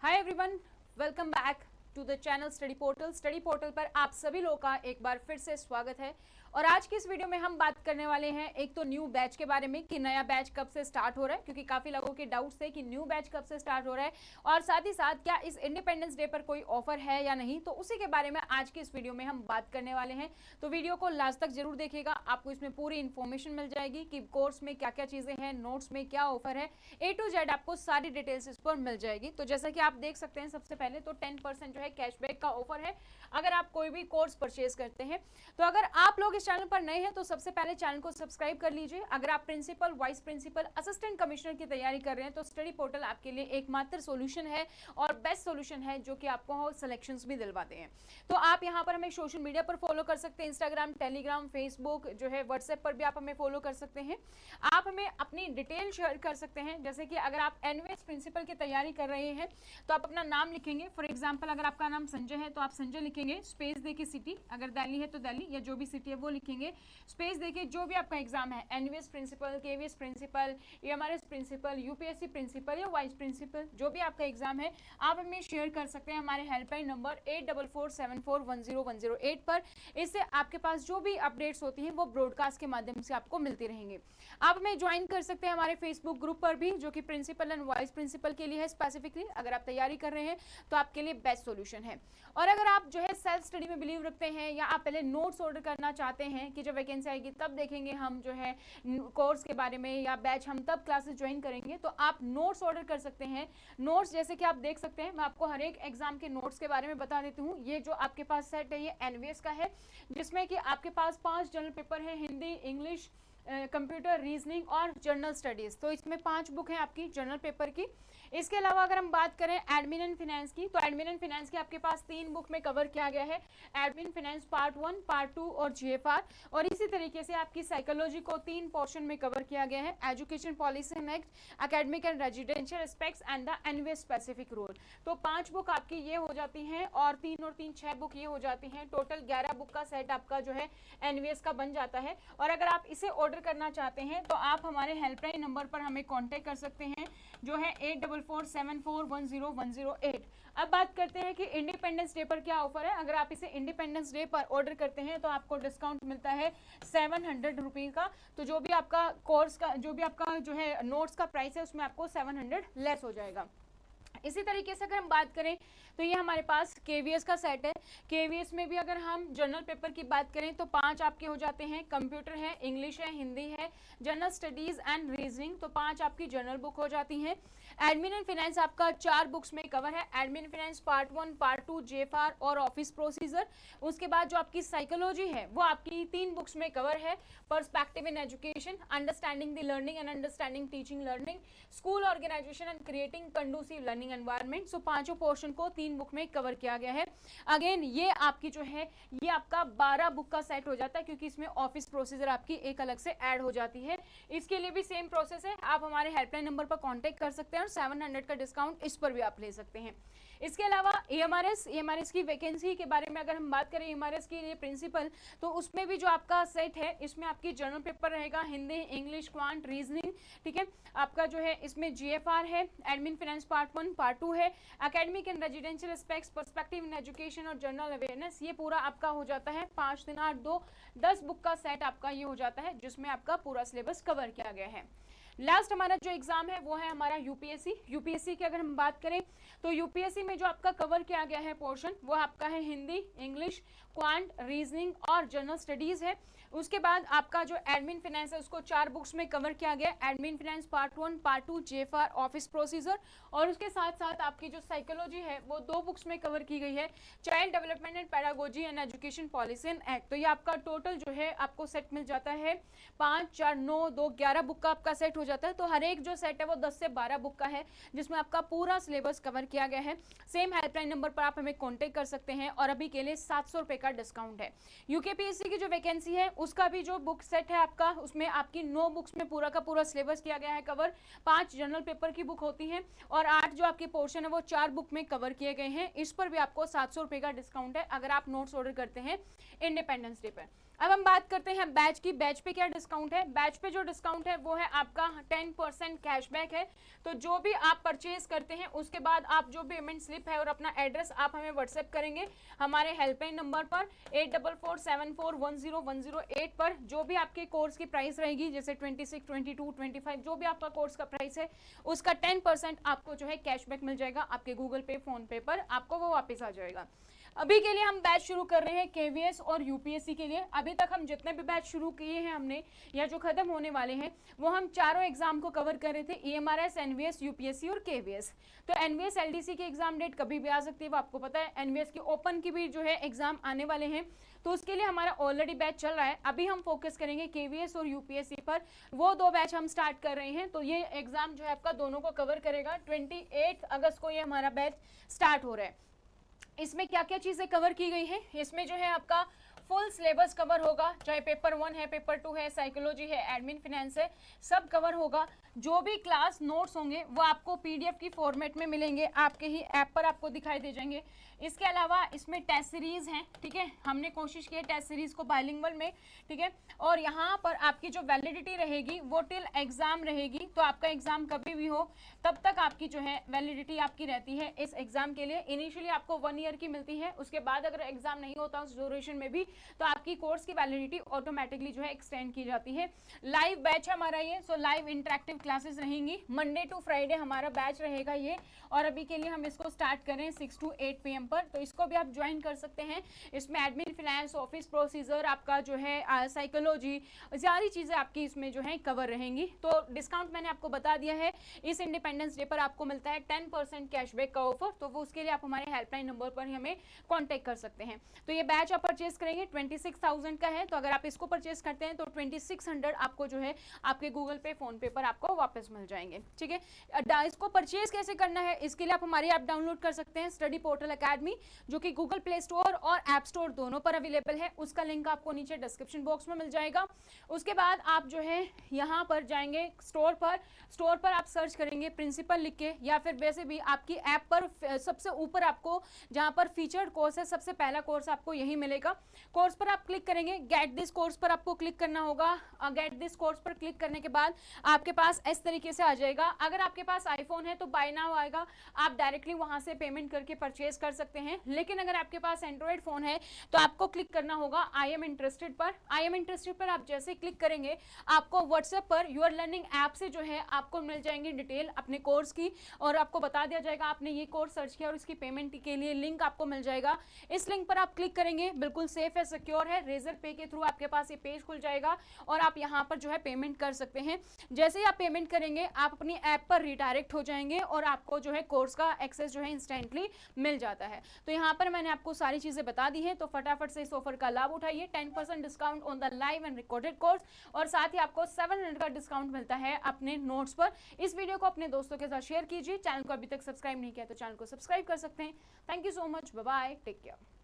Hi everyone, welcome back to the channel study portal. Study portal पर आप सभी लोगों का एक बार फिर से स्वागत है। और आज की इस वीडियो में हम बात करने वाले हैं एक तो न्यू बैच के बारे में कि नया बैच कब से स्टार्ट हो रहा है, क्योंकि काफी लोगों के डाउट्स थे कि न्यू बैच कब से स्टार्ट हो रहा है, और साथ ही साथ क्या इस इंडिपेंडेंस डे पर कोई ऑफर है या नहीं, तो उसी के बारे में आज की इस वीडियो में हम बात करने वाले हैं। तो वीडियो को लास्ट तक जरूर देखिएगा, आपको इसमें पूरी इन्फॉर्मेशन मिल जाएगी कि कोर्स में क्या क्या चीजें हैं, नोट्स में क्या ऑफर है, A to Z आपको सारी डिटेल्स इस पर मिल जाएगी। तो जैसा कि आप देख सकते हैं, सबसे पहले तो 10% जो है कैशबैक का ऑफर है अगर आप कोई भी कोर्स परचेज करते हैं। तो अगर आप लोग इस चैनल पर नए हैं तो सबसे पहले चैनल को सब्सक्राइब कर लीजिए। अगर आप principal, vice principal, assistant commissioner की तैयारी कर रहे हैं तो स्टडी पोर्टल आपके लिए एकमात्र सॉल्यूशन है और बेस्ट सॉल्यूशन है, जो कि आपको सिलेक्शंस भी दिलवाते हैं। तो आप यहाँ पर हमें सोशल मीडिया पर फॉलो कर सकते हैं, इंस्टाग्राम, टेलीग्राम, फेसबुक जो है, व्हाट्सएप पर भी आप हमें फॉलो कर सकते हैं। आप हमें अपनी डिटेल शेयर कर सकते हैं, जैसे कि अगर आप एनवीएस प्रिंसिपल की तैयारी कर रहे हैं तो आप अपना नाम लिखेंगे। फॉर एग्जाम्पल अगर आपका नाम संजय है तो आप संजय लिखेंगे, स्पेस देके सिटी, अगर दिल्ली है तो दिल्ली या जो भी सिटी है वो लिखेंगे, स्पेस देके जो भी आपका एग्जाम है, NVS principal, KVS principal, MRS principal, UPSC principal या वाइस प्रिंसिपल, जो भी आपका एग्जाम है आप हमें शेयर कर सकते हैं हमारे हेल्पलाइन नंबर 8447410108 पर। इससे आपके पास जो भी अपडेट्स होती हैं वो ब्रॉडकास्ट के माध्यम से आपको मिलती रहेंगी। आप हमें ज्वाइन कर सकते हैं हमारे फेसबुक ग्रुप पर भी, जो कि प्रिंसिपल एंड वाइस प्रिंसिपल के लिए है स्पेसिफिकली। अगर आप तैयारी कर रहे हैं तो आपके लिए बेस्ट सॉल्यूशन है। और अगर आप जो है सेल्फ स्टडी में बिलीव रखते हैं या आप पहले नोट्स ऑर्डर करना चाहते हैं कि जब वैकेंसी आएगी तब देखेंगे हम जो है कोर्स के बारे में या बैच हम तब क्लासेस ज्वाइन करेंगे, तो आप नोट्स ऑर्डर कर सकते हैं। नोट्स जैसे कि आप देख सकते हैं, मैं आपको हर एक एग्जाम के नोट्स के बारे में बता देती हूँ। ये जो आपके पास सेट है ये एनवीएस का है, जिसमें कि आपके पास 5 जनरल पेपर है, हिंदी, इंग्लिश, कंप्यूटर, रीजनिंग और जनरल स्टडीज। तो इसमें 5 बुक हैं आपकी जनरल पेपर की। इसके अलावा अगर हम बात करें एडमिन एंड फाइनेंस की, तो एडमिन एंड फाइनेंस की आपके पास 3 बुक में कवर किया गया है, एडमिन फाइनेंस पार्ट 1, पार्ट 2 और जीएफआर। और इसी तरीके से आपकी साइकोलॉजी को 3 पोर्शन में कवर किया गया है, education policy and act, academic and residential aspects and the NVS specific rule. तो 5 बुक आपकी ये हो जाती हैं और 3 6 बुक ये हो जाती हैं। टोटल 11 बुक का सेट आपका जो है एनवीएस का बन जाता है। और अगर आप इसे ऑर्डर करना चाहते हैं तो आप हमारे हेल्पलाइन नंबर पर हमें कांटेक्ट कर सकते हैं, जो है 8447410108। अब बात करते हैं कि इंडिपेंडेंस डे पर क्या ऑफर है। अगर आप इसे इंडिपेंडेंस डे पर ऑर्डर करते हैं तो आपको डिस्काउंट मिलता है 700 रुपीज का। तो जो भी आपका कोर्स का, जो भी आपका जो है नोट्स का प्राइस है, उसमें आपको 700 लेस हो जाएगा। इसी तरीके से अगर हम बात करें तो ये हमारे पास केवीएस का सेट है। केवीएस में भी अगर हम जनरल पेपर की बात करें तो 5 आपके हो जाते हैं, कंप्यूटर है, इंग्लिश है, हिंदी है, जनरल स्टडीज एंड रीजनिंग, तो 5 आपकी जनरल बुक हो जाती हैं। एडमिन एंड फाइनेंस आपका 4 बुक्स में कवर है, admin finance part 1, part 2, JFR और ऑफिस प्रोसीजर। उसके बाद जो आपकी साइकोलॉजी है वो आपकी 3 बुक्स में कवर है, perspective in education, understanding the learning and understanding teaching learning, school organization and creating conducive learning environment. So 5 portion को 3 बुक में कवर किया गया है। अगेन ये आपकी जो है ये आपका 12 बुक का सेट हो जाता है, क्योंकि इसमें ऑफिस प्रोसीजर आपकी एक अलग से ऐड हो जाती है। इसके लिए भी सेम प्रोसेस है, आप हमारे हेल्पलाइन नंबर पर कांटेक्ट कर सकते हैं और 700 का डिस्काउंट इस पर भी आप ले सकते हैं। इसके अलावा एमआरएस की वैकेंसी के बारे में अगर हम बात करें, एमआरएस के लिए प्रिंसिपल, तो उसमें भी जो आपका सेट है इसमें आपकी जनरल पेपर रहेगा, हिंदी, इंग्लिश, क्वांट, रीजनिंग, ठीक है। आपका जो है इसमें जीएफआर है, एडमिन फाइनेंस पार्ट 1, पार्ट 2 है, academic and residential aspects, perspective in education और जनरल अवेयरनेस। ये पूरा आपका हो जाता है 5 3 8 2 10 बुक का सेट आपका ये हो जाता है, जिसमें आपका पूरा सिलेबस कवर किया गया है। लास्ट हमारा जो एग्जाम है वो है हमारा यूपीएससी की अगर हम बात करें तो यूपीएससी में जो आपका कवर किया गया है पोर्शन वो आपका है हिंदी, इंग्लिश, क्वांट, रीजनिंग और जनरल स्टडीज है। उसके बाद आपका जो एडमिन फाइनेंस है उसको 4 बुक्स में कवर किया गया, admin finance part 1, part 2, JFR, office procedure. और उसके साथ साथ आपकी जो साइकोलॉजी है वो 2 बुक्स में कवर की गई है, child development and pedagogy and education policy and act. तो ये आपका टोटल जो है आपको सेट मिल जाता है 5 4 9 2 11 बुक का आपका सेट हो जाता है। तो हर एक जो सेट है वो 10 से 12 बुक का है, जिसमें आपका पूरा सिलेबस कवर किया गया है। सेम हेल्पलाइन नंबर पर आप हमें कांटेक्ट कर सकते हैं और अभी के लिए 700 रुपए का डिस्काउंट है। यूकेपीएससी की जो वैकेंसी है उसका भी जो बुक सेट है आपका, उसमें आपकी 9 बुक्स में पूरा का पूरा सिलेबस किया गया है कवर, 5 जनरल पेपर की बुक होती है और 8 जो आपकी पोर्शन है वो 4 बुक में कवर किए गए हैं। इस पर भी आपको 700 रुपए का डिस्काउंट है अगर आप नोट्स ऑर्डर करते हैं इंडिपेंडेंस डे पर। अब हम बात करते हैं बैच की। बैच पे क्या डिस्काउंट है? बैच पे जो डिस्काउंट है वो है आपका 10% कैशबैक है। तो जो भी आप परचेज करते हैं उसके बाद आप जो पेमेंट स्लिप है और अपना एड्रेस आप हमें व्हाट्सएप करेंगे हमारे हेल्पलाइन नंबर पर 8447410108 पर। जो भी आपके कोर्स की प्राइस रहेगी, जैसे 26, 22, 25 जो भी आपका कोर्स का प्राइस है उसका 10% आपको जो है कैशबैक मिल जाएगा आपके गूगल पे, फोन पे पर, आपको वो वापस आ जाएगा। अभी के लिए हम बैच शुरू कर रहे हैं केवीएस और यूपीएससी के लिए। अभी तक हम जितने भी बैच शुरू किए हैं हमने, या जो खत्म होने वाले हैं, वो हम चारों एग्जाम को कवर कर रहे थे, ईएमआरएस, एनवीएस, यूपीएससी और केवीएस। तो एनवीएस एलडीसी की एग्जाम डेट कभी भी आ सकती है, वो आपको पता है। एनवीएस की ओपन की भी जो है एग्जाम आने वाले हैं, तो उसके लिए हमारा ऑलरेडी बैच चल रहा है। अभी हम फोकस करेंगे केवीएस और यूपीएससी पर, वो 2 बैच हम स्टार्ट कर रहे हैं। तो ये एग्जाम जो है आपका दोनों को कवर करेगा। 28 अगस्त को ये हमारा बैच स्टार्ट हो रहा है। इसमें क्या क्या चीजें कवर की गई है? इसमें जो है आपका फुल सिलेबस कवर होगा, चाहे पेपर 1 है, पेपर 2 है, साइकोलॉजी है, एडमिन फिनेंस है, सब कवर होगा। जो भी क्लास नोट्स होंगे वो आपको पीडीएफ की फॉर्मेट में मिलेंगे, आपके ही ऐप पर आपको दिखाई दे जाएंगे। इसके अलावा इसमें टेस्ट सीरीज हैं, ठीक है, हमने कोशिश की है टेस्ट सीरीज को बाइलिंगुअल में, ठीक है। और यहाँ पर आपकी जो वैलिडिटी रहेगी वो टिल एग्जाम रहेगी। तो आपका एग्जाम कभी भी हो तब तक आपकी जो है वैलिडिटी आपकी रहती है इस एग्जाम के लिए। इनिशियली आपको 1 ईयर की मिलती है, उसके बाद अगर एग्जाम नहीं होता उस ड्यूरेशन में भी तो आपकी कोर्स की वैलिडिटी ऑटोमेटिकली जो है एक्सटेंड की जाती है। लाइव बैच हमारा ये, सो लाइव इंटरेक्टिव क्लासेस रहेंगी। मंडे टू फ्राइडे हमारा बैच रहेगा ये, और अभी के लिए हम इसको स्टार्ट करें 6 to 8 PM पर, तो इसको भी आप ज्वाइन कर सकते हैं। इसमें एडमिन फिनेंस, ऑफिस प्रोसीजर, आपका जो है साइकोलॉजी, सारी चीज़ें आपकी इसमें जो है कवर रहेंगी। तो डिस्काउंट मैंने आपको बता दिया है। इस इंडिपेंडेंस डे पर आपको मिलता है 10% कैशबैक का ऑफर, तो वो उसके लिए आप हमारे हेल्पलाइन नंबर पर ही हमें कॉन्टैक्ट कर सकते हैं। तो ये बैच आप परचेज करेंगे 26,000 का है, तो अगर आप इसको परचेज करते हैं तो 2600 आपको जो है आपके गूगल पे, फोन पे पर आपको वापस मिल जाएंगे, ठीक है। इसको परचेज कैसे करना है, इसके लिए आप हमारी ऐप डाउनलोड कर सकते हैं, स्टडी पोर्टल एकेडमी, जो कि गूगल प्ले स्टोर और ऐप स्टोर दोनों पर अवेलेबल है। उसका लिंक आपको नीचे डिस्क्रिप्शन बॉक्स में मिल जाएगा। उसके बाद आप जो है यहाँ पर जाएंगे स्टोर पर आप सर्च करेंगे प्रिंसिपल लिख के, या फिर वैसे भी आपकी ऐप पर सबसे ऊपर आपको जहाँ पर फीचर्ड कोर्स है सबसे पहला कोर्स आपको यही मिलेगा। कोर्स पर आप क्लिक करेंगे, गेट दिस कोर्स पर आपको क्लिक करना होगा। गेट दिस कोर्स पर क्लिक करने के बाद आपके पास इस तरीके से आ जाएगा। अगर आपके पास आईफोन है तो बाय नाउ आएगा, आप डायरेक्टली वहां से पेमेंट करके परचेज कर सकते हैं। लेकिन अगर आपके पास एंड्रॉइड फोन है तो आपको क्लिक करना होगा आई एम इंटरेस्टेड पर। आई एम इंटरेस्टेड पर आप जैसे क्लिक करेंगे आपको व्हाट्सएप पर यूर लर्निंग ऐप से जो है आपको मिल जाएंगी डिटेल अपने कोर्स की, और आपको बता दिया जाएगा आपने ये कोर्स सर्च किया और इसकी पेमेंट के लिए लिंक आपको मिल जाएगा। इस लिंक पर आप क्लिक करेंगे, बिल्कुल सेफ है, सिक्योर है। रेजर पे के थ्रू आपके पास ये पेज खुल जाएगा और आप यहाँ पर जो है पेमेंट कर सकते हैं। जैसे ही आप पेमेंट करेंगे आप अपनी ऐप पर रिडायरेक्ट हो जाएंगे और आपको जो है कोर्स का एक्सेस जो है इंस्टेंटली मिल जाता है। तो यहाँ पर मैंने आपको सारी चीजें बता दी हैं, तो फटाफट से इस ऑफर का लाभ उठाइए। 10% discount on the live and recorded course, और साथ ही आपको 700 का डिस्काउंट मिलता है अपने नोट्स पर। इस वीडियो को अपने दोस्तों के साथ शेयर कीजिए। चैनल को अभी तक सब्सक्राइब नहीं किया तो चैनल को सब्सक्राइब कर सकते हैं। Thank you so much, bye bye, take care.